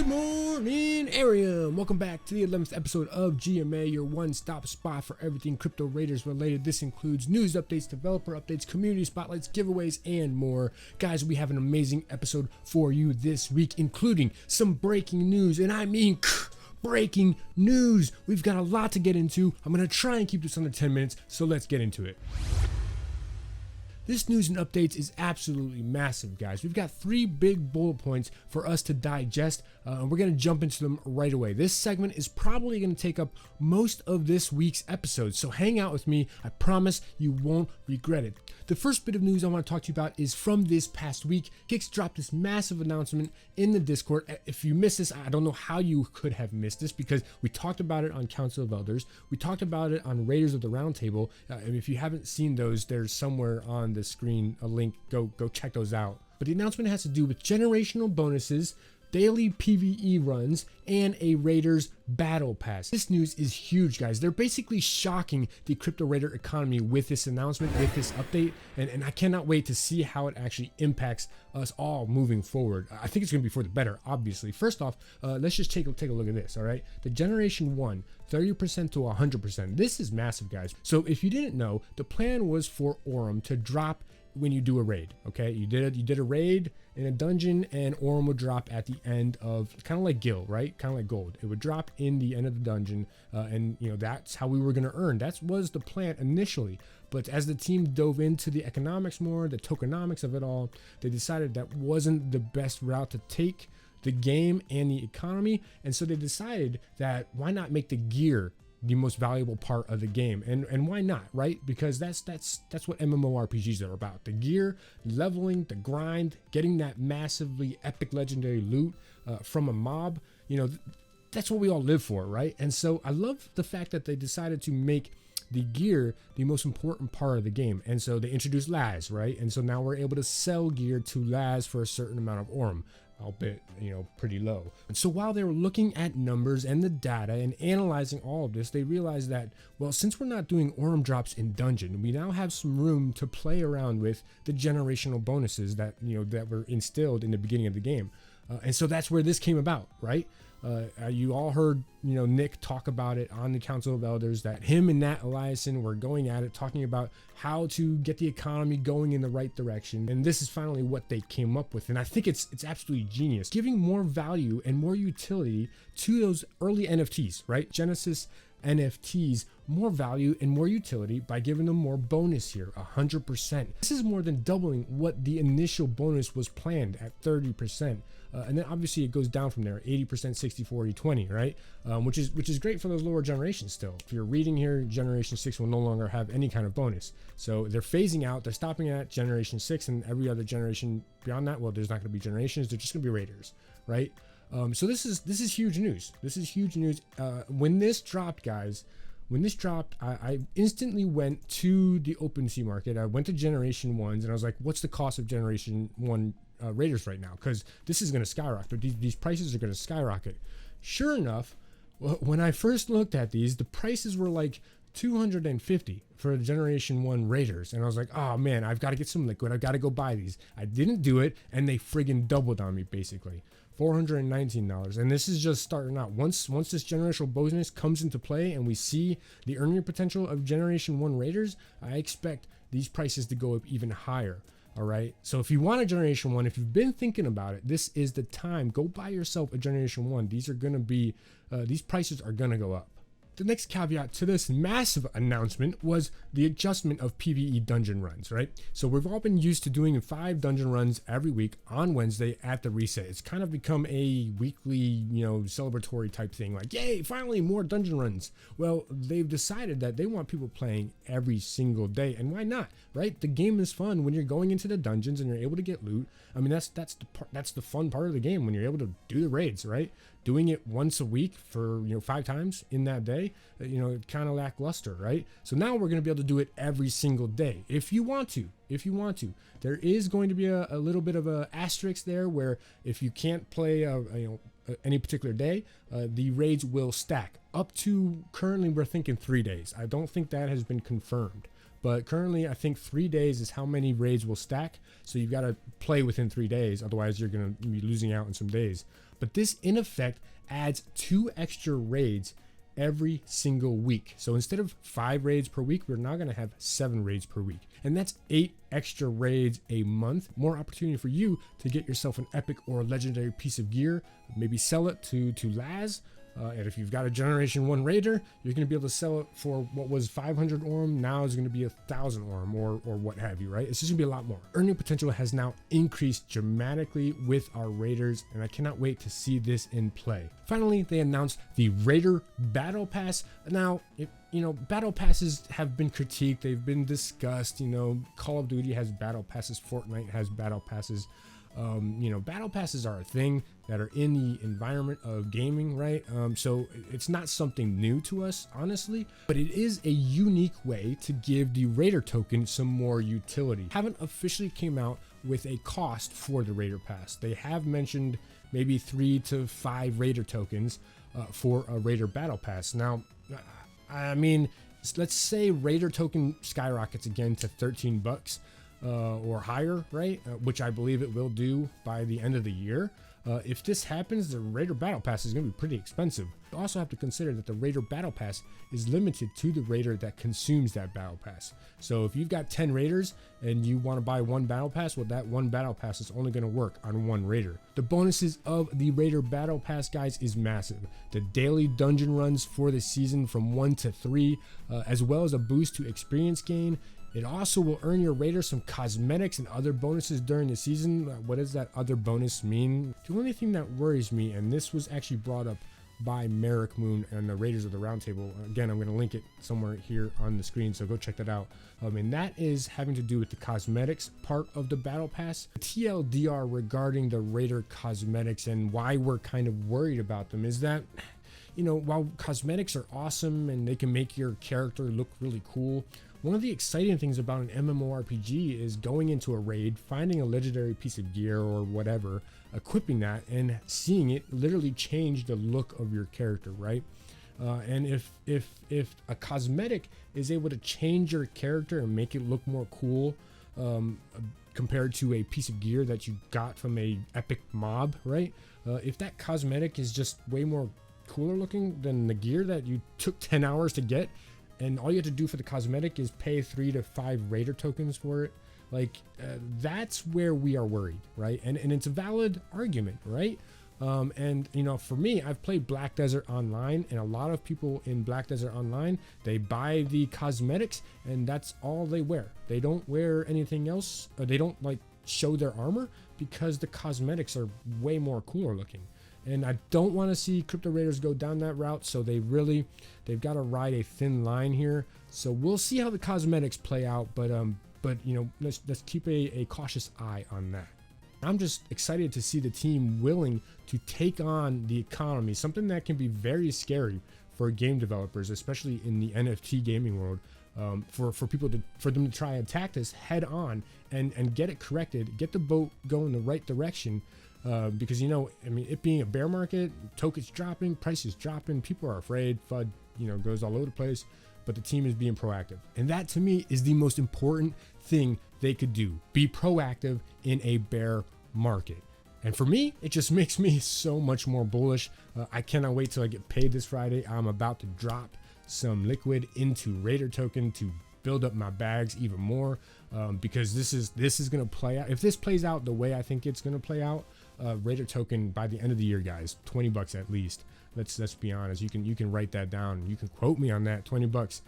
Good morning, Airium. Welcome back to the 11th episode of GMA, your one-stop spot for everything Crypto Raiders related. This includes news updates, developer updates, community spotlights, giveaways, and more. Guys, we have an amazing episode for you this week, including some breaking news, and I mean breaking news. We've got a lot to get into. I'm going to try and keep this under 10 minutes, so let's get into it. This news and updates is absolutely massive, guys. We've got 3 big bullet points for us to digest, and we're going to jump into them right away. This segment is probably going to take up most of this week's episode, so hang out with me. I promise you won't regret it. The first bit of news I want to talk to you about is from this past week. Kix dropped this massive announcement in the Discord. If you missed this, I don't know how you could have missed this, because we talked about it on Council of Elders. We talked about it on Raiders of the Roundtable. And if you haven't seen those, there's somewhere on the screen a link. Go check those out. But the announcement has to do with generational bonuses, daily PvE runs, and a Raiders battle pass. This news is huge, guys. They're basically shocking the crypto raider economy with this announcement, with this update, and I cannot wait to see how it actually impacts us all moving forward. I think it's going to be for the better, obviously. First off, let's just take a look at this, all right? The Generation 1, 30% to 100%. This is massive, guys. So if you didn't know, the plan was for Airium to drop when you do a raid. Okay, you did a raid in a dungeon, and Airium would drop at the end of, kind of like Gil, right? Kind of like gold. It would drop in the end of the dungeon, and you know, that's how we were going to earn. That was the plan initially. But as the team dove into the economics more, the tokenomics of it all, they decided that wasn't the best route to take the game and the economy, and so they decided that why not make the gear the most valuable part of the game, and why not, right? Because that's what MMORPGs are about: the gear, leveling, the grind, getting that massively epic legendary loot from a mob. You know, that's what we all live for, right? And so I love the fact that they decided to make the gear the most important part of the game, and so they introduced Laz, right? And so now we're able to sell gear to Laz for a certain amount of Airium, albeit, you know, pretty low. And so while they were looking at numbers and the data and analyzing all of this, they realized that, well, since we're not doing Airium drops in dungeon, we now have some room to play around with the generational bonuses that, you know, that were instilled in the beginning of the game. And so that's where this came about, right? You all heard, you know, Nick talk about it on the Council of Elders, that him and Nat Eliason were going at it, talking about how to get the economy going in the right direction. And this is finally what they came up with. And I think it's absolutely genius, giving more value and more utility to those early NFTs, right? Genesis NFTs, more value and more utility by giving them more bonus here, 100%. This is more than doubling what the initial bonus was planned at 30%. And then obviously it goes down from there, 80%, 60, 40, 20, right? Which is great for those lower generations still. If you're reading here, Generation 6 will no longer have any kind of bonus. So they're phasing out, they're stopping at Generation 6, and every other generation beyond that, well, there's not gonna be generations, they're just gonna be raiders, right? So this is huge news. This is huge news. When this dropped, guys, I instantly went to the OpenSea market. I went to Generation 1s, and I was like, what's the cost of Generation 1 Raiders right now? Because this is going to skyrocket. These prices are going to skyrocket. Sure enough, when I first looked at these, the prices were like 250 for the Generation 1 Raiders, and I was like, oh man, I've got to get some liquid. I've got to go buy these. I didn't do it, and they friggin' doubled on me, basically. $419, and this is just starting out. Once this generational bonus comes into play and we see the earning potential of Generation 1 Raiders, I expect these prices to go up even higher. All right, so if you want a Generation 1, if you've been thinking about it, this is the time. Go buy yourself a Generation 1. These are gonna be these prices are gonna go up. The next caveat to this massive announcement was the adjustment of PvE dungeon runs, right? So we've all been used to doing 5 dungeon runs every week on Wednesday at the reset. It's kind of become a weekly, you know, celebratory type thing, like, yay, finally more dungeon runs. Well, they've decided that they want people playing every single day, and why not, right? The game is fun when you're going into the dungeons and you're able to get loot. I mean, that's the fun part of the game, when you're able to do the raids, right? Doing it once a week for, you know, 5 times in that day, you know, kind of lackluster, right? So now we're going to be able to do it every single day if you want to. There is going to be a little bit of a asterisk there, where if you can't play any particular day, the raids will stack up to, currently we're thinking 3 days. I don't think that has been confirmed, but currently I think 3 days is how many raids will stack. So you've got to play within 3 days, otherwise you're going to be losing out on some days. But this in effect adds 2 extra raids every single week. So instead of 5 raids per week, we're now going to have 7 raids per week, and that's 8 extra raids a month. More opportunity for you to get yourself an epic or legendary piece of gear, maybe sell it to Laz. And if you've got a Generation 1 Raider, you're going to be able to sell it for what was 500 Aurum, now is going to be 1,000 Aurum or what have you, right? It's just going to be a lot more. Earning potential has now increased dramatically with our Raiders, and I cannot wait to see this in play. Finally, they announced the Raider Battle Pass. Now, Battle Passes have been critiqued, they've been discussed. Call of Duty has Battle Passes, Fortnite has Battle Passes. Battle passes are a thing that are in the environment of gaming, right? So it's not something new to us, honestly, but it is a unique way to give the Raider token some more utility. Haven't officially came out with a cost for the Raider Pass. They have mentioned maybe 3 to 5 Raider tokens for a Raider Battle Pass. Now, I mean, let's say Raider token skyrockets again to $13. Or higher, right? Which I believe it will do by the end of the year. If this happens, the Raider Battle Pass is going to be pretty expensive. You also have to consider that the Raider Battle Pass is limited to the Raider that consumes that Battle Pass. So if you've got 10 Raiders and you want to buy 1 Battle Pass, well, that 1 Battle Pass is only going to work on 1 Raider. The bonuses of the Raider Battle Pass, guys, is massive. The daily dungeon runs for the season from 1 to 3, as well as a boost to experience gain. It also will earn your Raider some cosmetics and other bonuses during the season. What does that other bonus mean? The only thing that worries me, and this was actually brought up by Merrick Moon and the Raiders of the Roundtable. Again, I'm going to link it somewhere here on the screen, so go check that out. And that is having to do with the cosmetics part of the Battle Pass. TLDR regarding the Raider cosmetics and why we're kind of worried about them is that, while cosmetics are awesome and they can make your character look really cool, one of the exciting things about an MMORPG is going into a raid, finding a legendary piece of gear or whatever, equipping that, and seeing it literally change the look of your character, right? And if a cosmetic is able to change your character and make it look more cool, compared to a piece of gear that you got from a epic mob, right? If that cosmetic is just way more cooler looking than the gear that you took 10 hours to get, and all you have to do for the cosmetic is pay 3 to 5 Raider tokens for it, that's where we are worried, right? And it's a valid argument, right? For me, I've played Black Desert Online, and a lot of people in Black Desert Online, they buy the cosmetics and that's all they wear. They don't wear anything else. They don't show their armor because the cosmetics are way more cooler looking. And I don't want to see Crypto Raiders go down that route, so they've got to ride a thin line here. So we'll see how the cosmetics play out, but let's keep a cautious eye on that. I'm just excited to see the team willing to take on the economy, something that can be very scary for game developers, especially in the NFT gaming world. For them to try and attack this head on and get it corrected, get the boat going the right direction. Because it being a bear market, tokens dropping, prices dropping, people are afraid, FUD goes all over the place, but the team is being proactive, and that to me is the most important thing they could do. Be proactive in a bear market, and for me, it just makes me so much more bullish. I cannot wait till I get paid this Friday. I'm about to drop some liquid into Raider token to build up my bags even more, because this is going to play out. If this plays out the way I think it's going to play out, Raider token by the end of the year, guys, $20 at least. Let's be honest. You can write that down. You can quote me on that. $20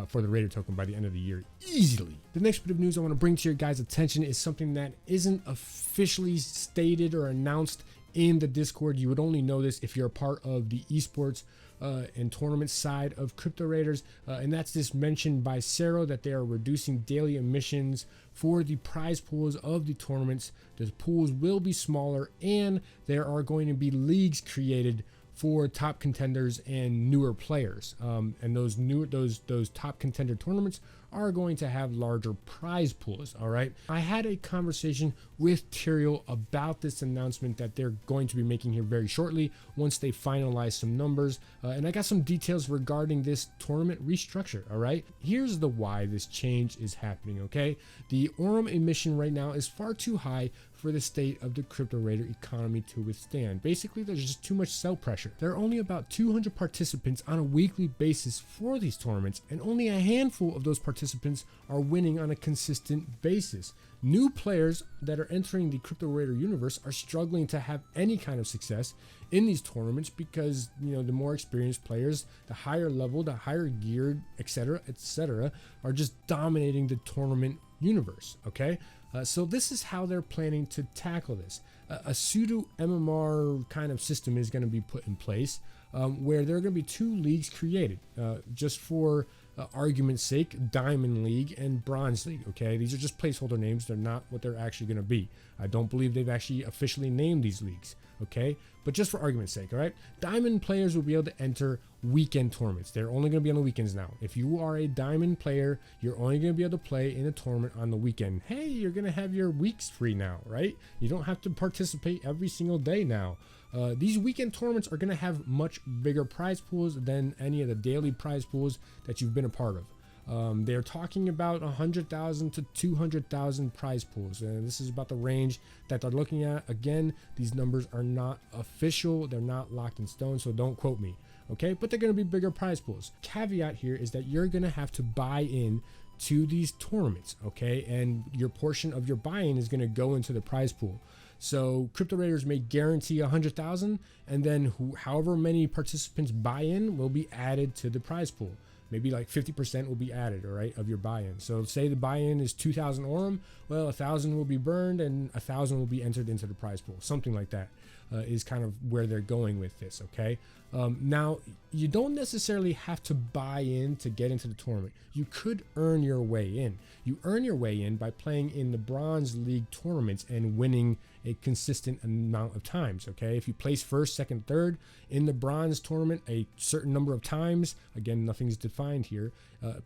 for the Raider token by the end of the year, easily. The next bit of news I want to bring to your guys' attention is something that isn't officially stated or announced in the Discord. You would only know this if you're a part of the esports and tournament side of Crypto Raiders, and that's this mention by Cero that they are reducing daily emissions for the prize pools of the tournaments. The pools will be smaller, and there are going to be leagues created for top contenders and newer players. And those top contender tournaments are going to have larger prize pools. All right. I had a conversation with Tyrael about this announcement that they're going to be making here very shortly once they finalize some numbers. And I got some details regarding this tournament restructure. All right. Here's the why this change is happening. Okay. The Airium emission right now is far too high for the state of the crypto raider economy to withstand. Basically, there's just too much sell pressure. There are only about 200 participants on a weekly basis for these tournaments, and only a handful of those participants are winning on a consistent basis. New players that are entering the crypto raider universe are struggling to have any kind of success in these tournaments because, you know, the more experienced players, the higher level, the higher geared, etc., are just dominating the tournament universe. Okay. So this is how they're planning to tackle this. A pseudo MMR kind of system is going to be put in place where there are going to be 2 leagues created just for argument's sake, Diamond League and Bronze League. Okay, these are just placeholder names. They're not what they're actually going to be. I don't believe they've actually officially named these leagues. Okay, but just for argument's sake, all right, Diamond players will be able to enter weekend tournaments. They're only going to be on the weekends now. If you are a Diamond player, you're only going to be able to play in a tournament on the weekend. Hey, you're going to have your weeks free now, right? You don't have to participate every single day now. These weekend tournaments are going to have much bigger prize pools than any of the daily prize pools that you've been a part of. They're talking about 100,000 to 200,000 prize pools, and this is about the range that they're looking at. Again, these numbers are not official, they're not locked in stone, so don't quote me. Okay, but they're going to be bigger prize pools. Caveat here is that you're going to have to buy in to these tournaments, okay, and your portion of your buy-in is going to go into the prize pool. So crypto raiders may guarantee 100,000, and then however many participants buy in will be added to the prize pool. Maybe like 50% will be added, all right, of your buy-in. So say the buy-in is 2,000 Airium, well, 1,000 will be burned and 1,000 will be entered into the prize pool. Something like that is kind of where they're going with this, okay? Now, you don't necessarily have to buy in to get into the tournament. You could earn your way in. You earn your way in by playing in the Bronze League tournaments and winning a consistent amount of times, okay? If you place first, second, third in the Bronze tournament a certain number of times, again, nothing's defined here,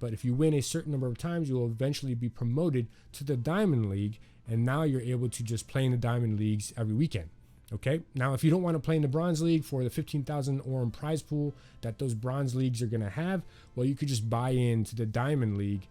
but if you win a certain number of times, you will eventually be promoted to the Diamond League, and now you're able to just play in the Diamond Leagues every weekend. Okay, now if you don't want to play in the Bronze League for the 15,000 Airium prize pool that those Bronze Leagues are going to have, well, you could just buy into the Diamond League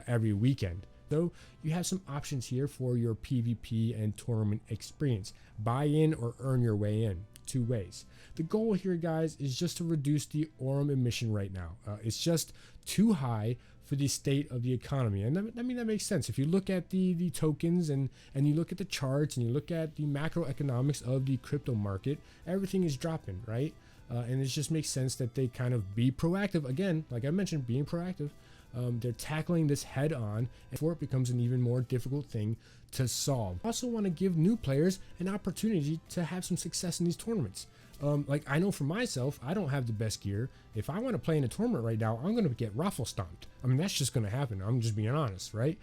every weekend. So you have some options here for your PvP and tournament experience. Buy in or earn your way in, 2 ways. The goal here, guys, is just to reduce the Airium emission right now. It's just too high for the state of the economy. And I mean, that makes sense. If you look at the tokens and you look at the charts and you look at the macroeconomics of the crypto market, everything is dropping, right? And it just makes sense that they kind of be proactive. Again, like I mentioned, being proactive. They're tackling this head on before it becomes an even more difficult thing to solve. I also want to give new players an opportunity to have some success in these tournaments. Like I know for myself, I don't have the best gear. If I want to play in a tournament right now, I'm going to get raffle stomped. I mean, that's just going to happen. I'm just being honest, right?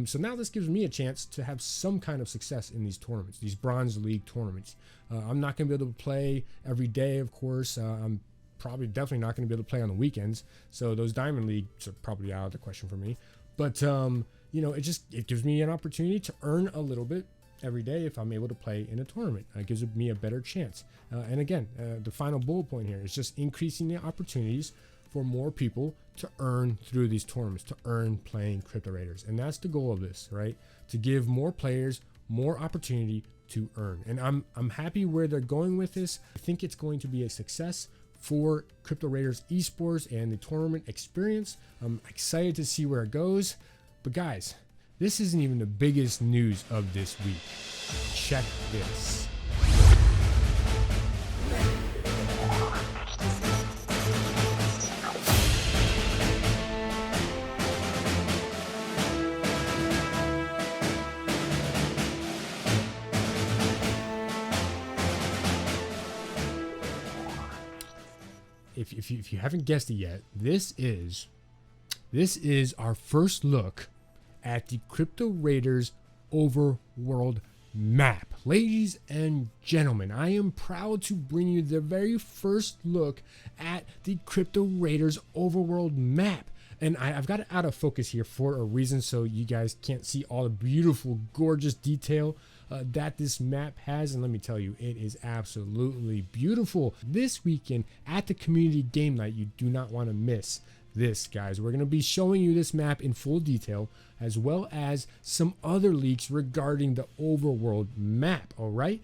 So now this gives me a chance to have some kind of success in these tournaments, these Bronze League tournaments. I'm not going to be able to play every day, of course. I'm definitely not going to be able to play on the weekends. So those Diamond Leagues are probably out of the question for me. But, you know, it gives me an opportunity to earn a little bit every day if I'm able to play in a tournament. It gives me a better chance. And again, the final bullet point here is just increasing the opportunities for more people to earn through these tournaments, to earn playing crypto raiders. And that's the goal of this, right? To give more players more opportunity to earn. And I'm happy where they're going with this. I think it's going to be a success for Crypto Raiders esports and the tournament experience. I'm excited to see where it goes. But guys, this isn't even the biggest news of this week. Check this. If you haven't guessed it yet, this is our first look at the Crypto Raiders Overworld map. Ladies and gentlemen, I am proud to bring you the very first look at the Crypto Raiders Overworld map. And I've got it out of focus here for a reason, so you guys can't see all the beautiful, gorgeous detail that this map has. And let me tell you, it is absolutely beautiful. This weekend at the community game night, you do not want to miss this, guys. We're going to be showing you this map in full detail, as well as some other leaks regarding the Overworld map. All right,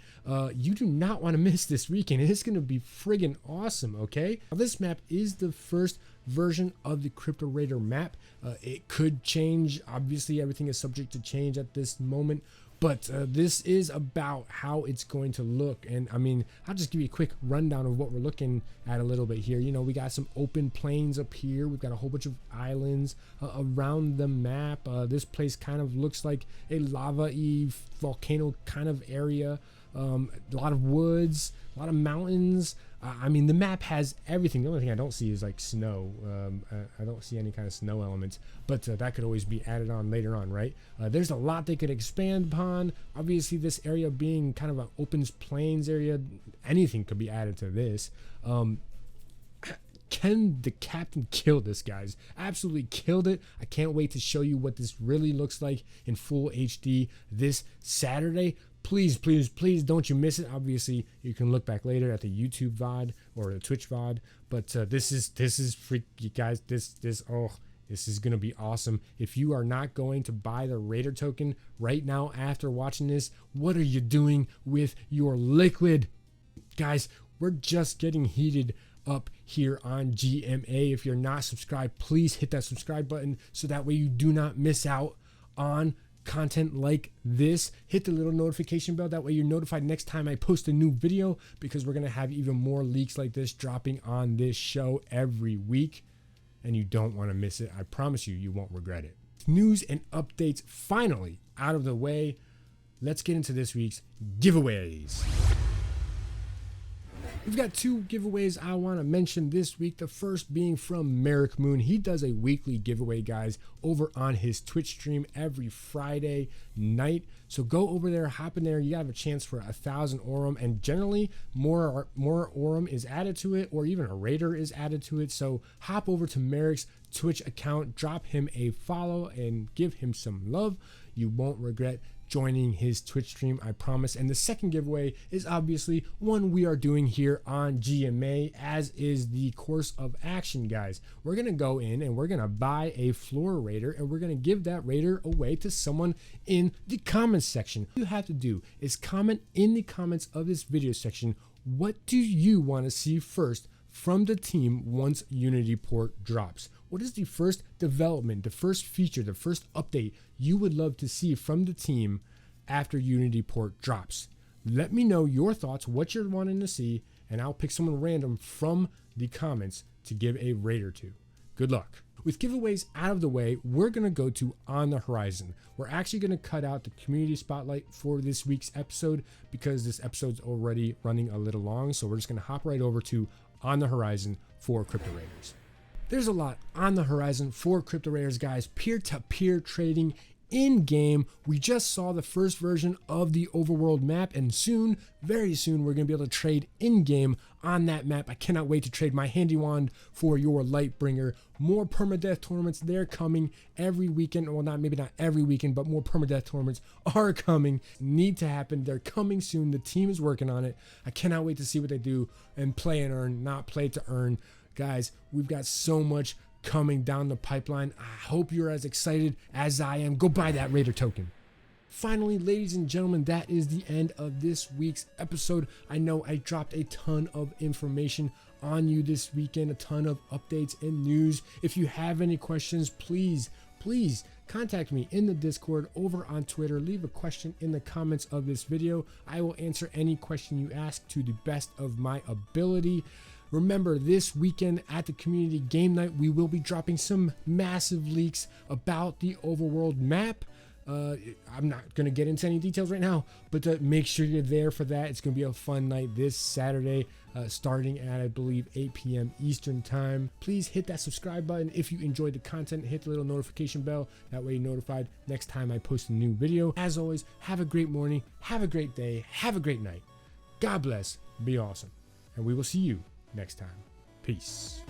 you do not want to miss this weekend. It's going to be friggin' awesome. Okay, now, this map is the first version of the Crypto Raider map. It could change. Obviously, everything is subject to change at this moment. But this is about how it's going to look. And I mean, I'll just give you a quick rundown of what we're looking at a little bit here. You know, we got some open plains up here. We've got a whole bunch of islands around the map. This place kind of looks like a lava-y volcano kind of area. A lot of woods, a lot of mountains. I mean, the map has everything. The only thing I don't see is like snow. I don't see any kind of snow elements, but that could always be added on later on, right? There's a lot they could expand upon. Obviously, this area being kind of an open plains area, anything could be added to this. Can the captain kill this, guys? Absolutely killed it. I can't wait to show you what this really looks like in full HD this Saturday. Please, please, please don't you miss it. Obviously, you can look back later at the YouTube VOD or the Twitch VOD. But this is freaky, guys. This is gonna be awesome. If you are not going to buy the Raider token right now after watching this, what are you doing with your liquid, guys? We're just getting heated up here on GMA. If you're not subscribed, please hit that subscribe button so that way you do not miss out on content like this. Hit the little notification bell, that way you're notified next time I post a new video, because we're gonna have even more leaks like this dropping on this show every week, and you don't want to miss it. I promise you, you won't regret it. News and updates finally out of the way. Let's get into this week's giveaways. We've got two giveaways I want to mention this week. The first being from Merrick Moon. He does a weekly giveaway, guys, over on his Twitch stream every Friday night. So go over there, hop in there. You have a chance for 1,000 Aurum, and generally more Aurum is added to it, or even a Raider is added to it. So hop over to Merrick's Twitch account, drop him a follow, and give him some love. You won't regret joining his Twitch stream, I promise. And the second giveaway is obviously one we are doing here on GMA, as is the course of action, guys. We're gonna go in and we're gonna buy a floor Raider, and we're gonna give that Raider away to someone in the comments section. All you have to do is comment in the comments of this video section, what do you want to see first from the team once Unity Port drops? What is the first development, the first feature, the first update you would love to see from the team after Unity Port drops? Let me know your thoughts, what you're wanting to see, and I'll pick someone random from the comments to give a Raider to. Good luck. With giveaways out of the way, we're going to go to On the Horizon. We're actually going to cut out the community spotlight for this week's episode, because this episode's already running a little long. So we're just going to hop right over to On the Horizon for Crypto Raiders. There's a lot on the horizon for Crypto Raiders, guys. Peer-to-peer trading in game. We just saw the first version of the Overworld map, and soon, very soon, we're gonna be able to trade in game on that map. I cannot wait to trade my handy wand for your Lightbringer. More permadeath tournaments, they're coming every weekend. Well, maybe not every weekend, but more permadeath tournaments are coming. Need to happen. They're coming soon. The team is working on it. I cannot wait to see what they do and play and earn, not play to earn. Guys, we've got so much coming down the pipeline. I hope you're as excited as I am. Go buy that Raider token. Finally, ladies and gentlemen, that is the end of this week's episode. I know I dropped a ton of information on you this weekend, a ton of updates and news. If you have any questions, please contact me in the Discord, over on Twitter. Leave a question in the comments of this video. I will answer any question you ask to the best of my ability. Remember, this weekend at the community game night, we will be dropping some massive leaks about the Overworld map. I'm not going to get into any details right now, but make sure you're there for that. It's going to be a fun night this Saturday, starting at, I believe, 8 p.m. Eastern time. Please hit that subscribe button if you enjoyed the content. Hit the little notification bell. That way you're notified next time I post a new video. As always, have a great morning, have a great day, have a great night. God bless, be awesome, and we will see you next time. Peace.